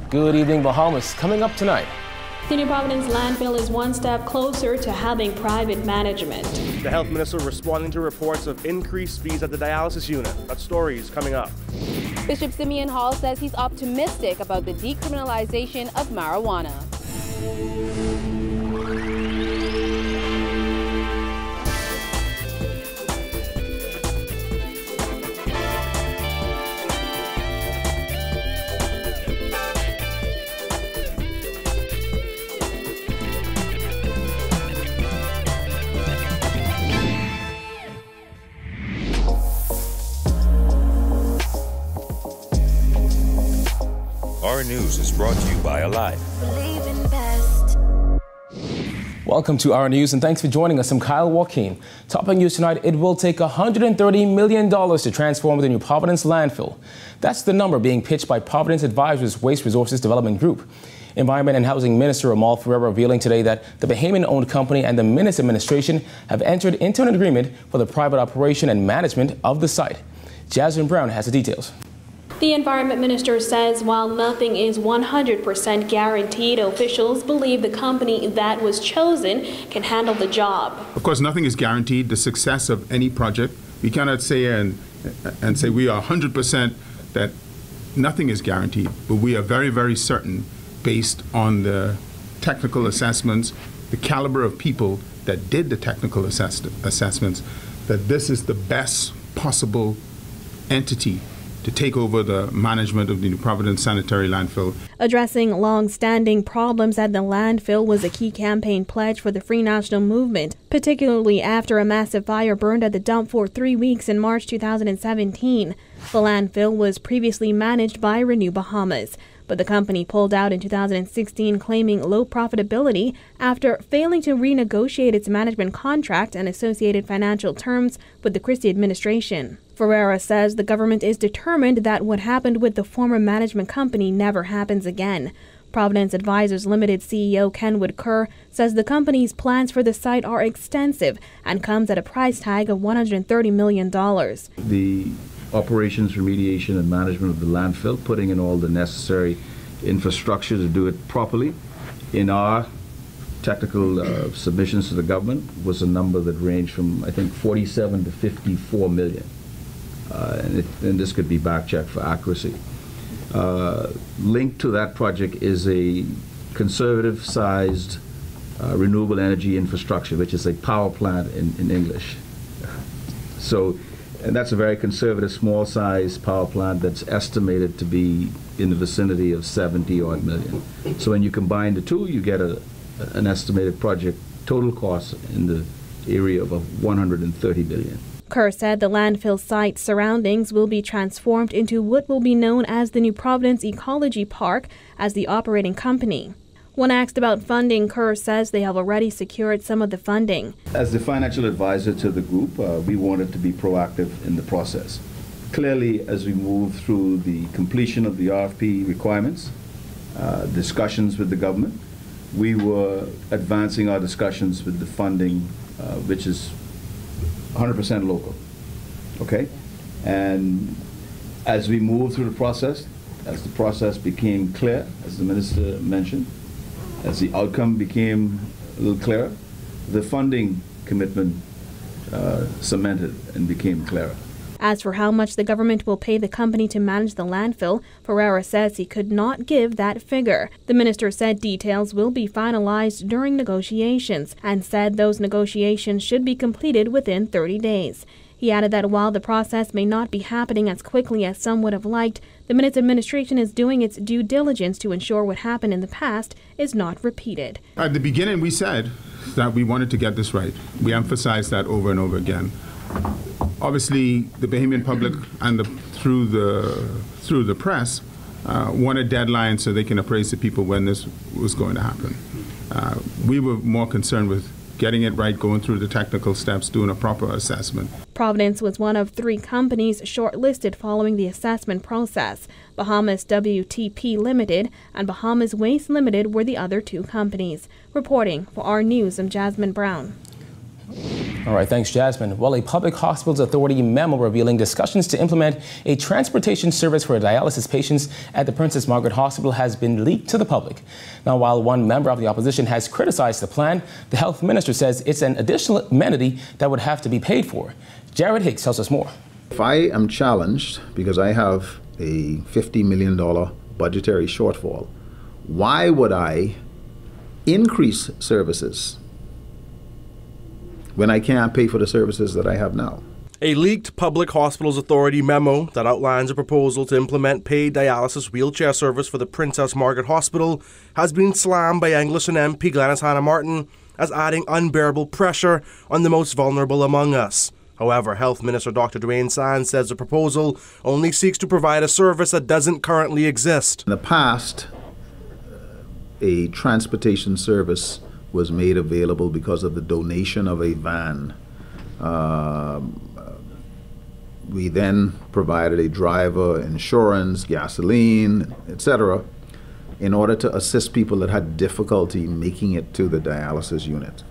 Good evening, Bahamas. Coming up tonight. The New Providence landfill is one step closer to having private management. The health minister responding to reports of increased fees at the dialysis unit. That story is coming up. Bishop Simeon Hall says he's optimistic about the decriminalization of marijuana. Our News is brought to you by Alive. Welcome to Our News and thanks for joining us. I'm Kyle Joaquin. Topping news tonight, it will take $130 million to transform the New Providence landfill. That's the number being pitched by Providence Advisors Waste Resources Development Group. Environment and Housing Minister Amal Ferreira revealing today that the Bahamian-owned company and the Minutes administration have entered into an agreement for the private operation and management of the site. Jasmine Brown has the details. The Environment Minister says while nothing is 100% guaranteed, officials believe the company that was chosen can handle the job. Of course, nothing is guaranteed. The success of any project, we cannot say and say we are 100% that nothing is guaranteed, but we are very, very certain based on the technical assessments, the caliber of people that did the technical assessments, that this is the best possible entity to take over the management of the New Providence sanitary landfill. Addressing long-standing problems at the landfill was a key campaign pledge for the Free National Movement, particularly after a massive fire burned at the dump for 3 weeks in March 2017. The landfill was previously managed by Renew Bahamas, but the company pulled out in 2016, claiming low profitability after failing to renegotiate its management contract and associated financial terms with the Christie administration. Ferreira says the government is determined that what happened with the former management company never happens again. Providence Advisors Limited CEO Kenwood Kerr says the company's plans for the site are extensive and comes at a price tag of $130 million. The operations, remediation and management of the landfill, putting in all the necessary infrastructure to do it properly. In our technical submissions to the government was a number that ranged from, I think, 47 to 54 million. And this could be back-checked for accuracy. Linked to that project is a conservative-sized renewable energy infrastructure, which is a power plant in English. So, and that's a very conservative, small-sized power plant that's estimated to be in the vicinity of 70-odd million. So when you combine the two, you get an estimated project total cost in the area of 130 billion. Kerr said the landfill site surroundings will be transformed into what will be known as the New Providence Ecology Park as the operating company. When asked about funding, Kerr says they have already secured some of the funding. As the financial advisor to the group, we wanted to be proactive in the process. Clearly, as we move through the completion of the RFP requirements, discussions with the government, we were advancing our discussions with the funding, which is 100% local, okay? And as we move through the process, as the process became clear, as the minister mentioned, as the outcome became a little clearer, the funding commitment cemented and became clearer. As for how much the government will pay the company to manage the landfill, Ferreira says he could not give that figure. The minister said details will be finalized during negotiations and said those negotiations should be completed within 30 days. He added that while the process may not be happening as quickly as some would have liked, the Minutes administration is doing its due diligence to ensure what happened in the past is not repeated. At the beginning, we said that we wanted to get this right. We emphasized that over and over again. Obviously, the Bahamian public and through the press wanted deadlines so they can appraise the people when this was going to happen. We were more concerned with getting it right, going through the technical steps, doing a proper assessment. Providence was one of 3 companies shortlisted following the assessment process. Bahamas WTP Limited and Bahamas Waste Limited were the other 2 companies. Reporting for Our News, I'm Jasmine Brown. All right, thanks, Jasmine. Well, a Public Hospitals Authority memo revealing discussions to implement a transportation service for dialysis patients at the Princess Margaret Hospital has been leaked to the public. Now, while one member of the opposition has criticized the plan, the health minister says it's an additional amenity that would have to be paid for. Jared Higgs tells us more. If I am challenged because I have a $50 million budgetary shortfall, why would I increase services when I can't pay for the services that I have now? A leaked Public Hospitals Authority memo that outlines a proposal to implement paid dialysis wheelchair service for the Princess Margaret Hospital has been slammed by Anglican MP Glenys Hanna-Martin as adding unbearable pressure on the most vulnerable among us. However, Health Minister Dr. Dwayne Sands says the proposal only seeks to provide a service that doesn't currently exist. In the past, a transportation service was made available because of the donation of a van. We then provided a driver, insurance, gasoline, etc., in order to assist people that had difficulty making it to the dialysis unit.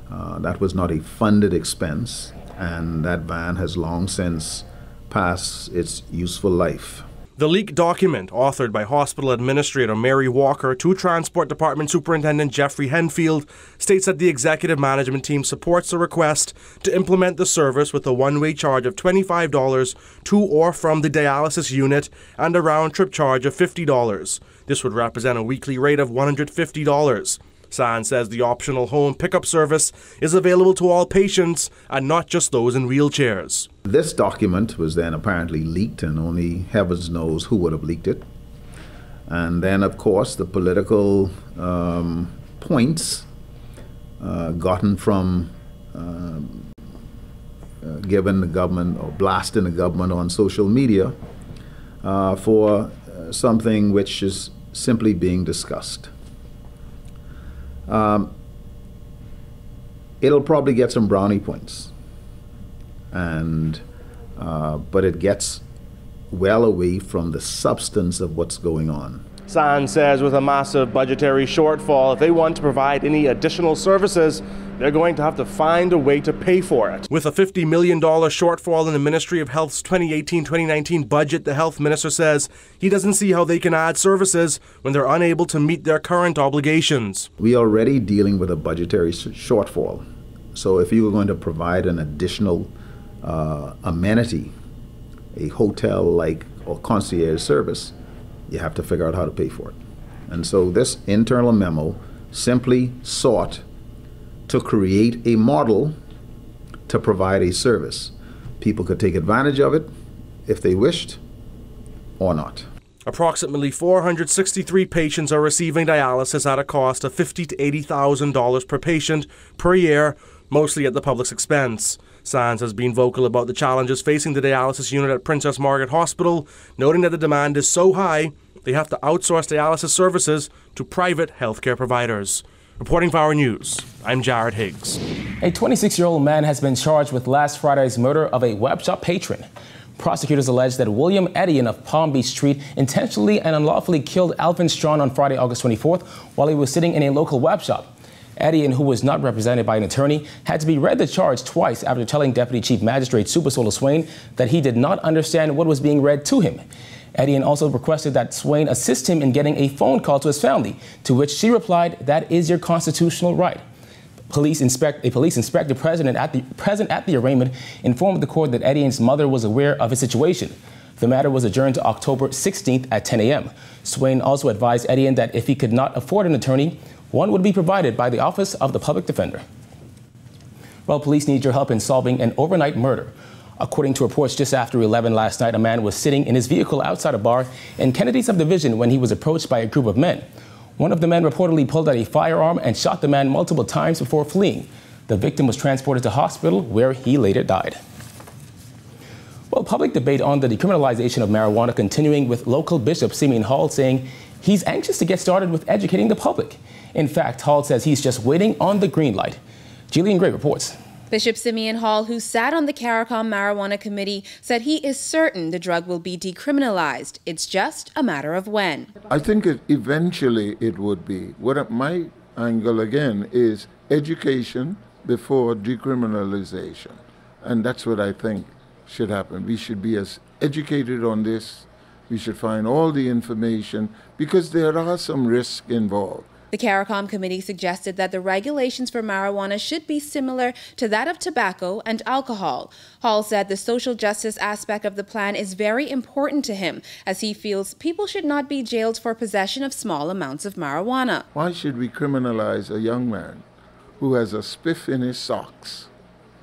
That was not a funded expense, and that van has long since passed its useful life. The leaked document, authored by Hospital Administrator Mary Walker to Transport Department Superintendent Jeffrey Henfield, states that the executive management team supports the request to implement the service with a one-way charge of $25 to or from the dialysis unit and a round-trip charge of $50. This would represent a weekly rate of $150. Sands says the optional home pickup service is available to all patients and not just those in wheelchairs. This document was then apparently leaked, and only heavens knows who would have leaked it. And then, of course, the political points gotten from giving the government or blasting the government on social media for something which is simply being discussed. It'll probably get some brownie points, and but it gets well away from the substance of what's going on. Sands says with a massive budgetary shortfall, if they want to provide any additional services, they're going to have to find a way to pay for it. With a $50 million shortfall in the Ministry of Health's 2018-2019 budget, the health minister says he doesn't see how they can add services when they're unable to meet their current obligations. We are already dealing with a budgetary shortfall. So if you were going to provide an additional amenity, a hotel-like or concierge service, you have to figure out how to pay for it. And so this internal memo simply sought to create a model to provide a service. People could take advantage of it if they wished or not. Approximately 463 patients are receiving dialysis at a cost of $50,000 to $80,000 per patient per year, mostly at the public's expense. Sands has been vocal about the challenges facing the dialysis unit at Princess Margaret Hospital, noting that the demand is so high they have to outsource dialysis services to private healthcare providers. Reporting for Our News, I'm Jared Higgs. A 26-year-old man has been charged with last Friday's murder of a web shop patron. Prosecutors allege that William Edian of Palm Beach Street intentionally and unlawfully killed Alvin Strawn on Friday, August 24th, while he was sitting in a local web shop. Edian, who was not represented by an attorney, had to be read the charge twice after telling Deputy Chief Magistrate Supersola Swain that he did not understand what was being read to him. Edian also requested that Swain assist him in getting a phone call to his family, to which she replied, "That is your constitutional right." A police inspector present at the arraignment informed the court that Edian's mother was aware of his situation. The matter was adjourned to October 16th at 10 a.m. Swain also advised Edian that if he could not afford an attorney, one would be provided by the Office of the Public Defender. Well, police need your help in solving an overnight murder. According to reports, just after 11 last night, a man was sitting in his vehicle outside a bar in Kennedy Subdivision when he was approached by a group of men. One of the men reportedly pulled out a firearm and shot the man multiple times before fleeing. The victim was transported to hospital, where he later died. Well, public debate on the decriminalization of marijuana continuing, with local Bishop Simeon Hall saying he's anxious to get started with educating the public. In fact, Hall says he's just waiting on the green light. Jillian Gray reports. Bishop Simeon Hall, who sat on the CARICOM Marijuana Committee, said he is certain the drug will be decriminalized. It's just a matter of when. I think eventually it would be. My angle again is education, before decriminalization. And that's what I think should happen. We should be as educated on this. We should find all the information because there are some risks involved. The CARICOM committee suggested that the regulations for marijuana should be similar to that of tobacco and alcohol. Hall said the social justice aspect of the plan is very important to him, as he feels people should not be jailed for possession of small amounts of marijuana. Why should we criminalize a young man who has a spliff in his socks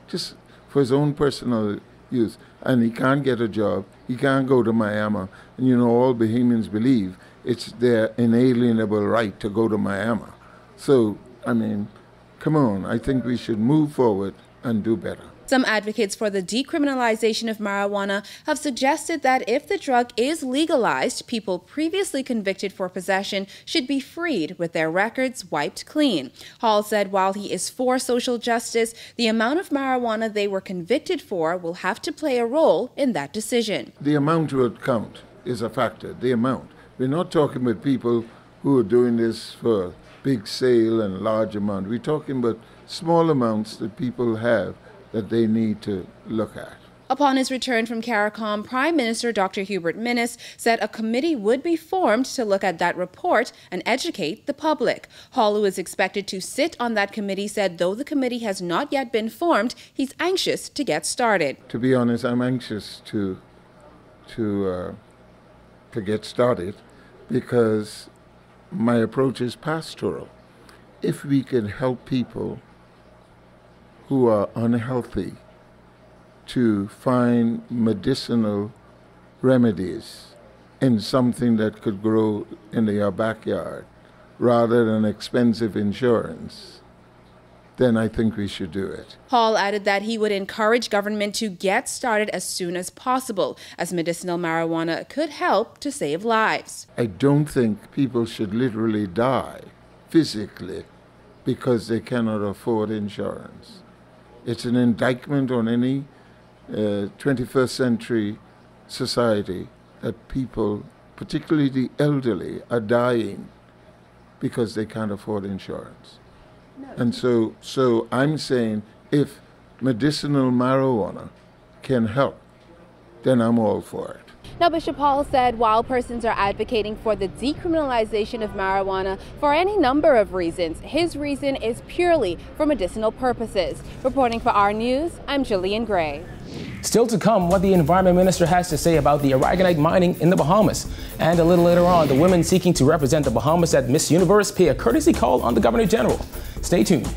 just for his own personal use, and he can't get a job, he can't go to Miami, and you know all Bahamians believe it's their inalienable right to go to Miami. So, I mean, come on, I think we should move forward and do better. Some advocates for the decriminalization of marijuana have suggested that if the drug is legalized, people previously convicted for possession should be freed with their records wiped clean. Hall said while he is for social justice, the amount of marijuana they were convicted for will have to play a role in that decision. The amount would count is a factor, the amount. We're not talking about people who are doing this for big sale and large amount. We're talking about small amounts that people have that they need to look at. Upon his return from CARICOM, Prime Minister Dr. Hubert Minnis said a committee would be formed to look at that report and educate the public. Hall, who is expected to sit on that committee, said though the committee has not yet been formed, he's anxious to get started. To be honest, I'm anxious to get started because my approach is pastoral. If we can help people who are unhealthy to find medicinal remedies in something that could grow in their backyard rather than expensive insurance, then I think we should do it. Hall added that he would encourage government to get started as soon as possible, as medicinal marijuana could help to save lives. I don't think people should literally die physically because they cannot afford insurance. It's an indictment on any 21st century society that people, particularly the elderly, are dying because they can't afford insurance. And so I'm saying if medicinal marijuana can help, then I'm all for it. Now, Bishop Hall said while persons are advocating for the decriminalization of marijuana for any number of reasons, his reason is purely for medicinal purposes. Reporting for Our News, I'm Jillian Gray. Still to come, what the Environment Minister has to say about the aragonite mining in the Bahamas. And a little later on, the women seeking to represent the Bahamas at Miss Universe pay a courtesy call on the Governor General. Stay tuned.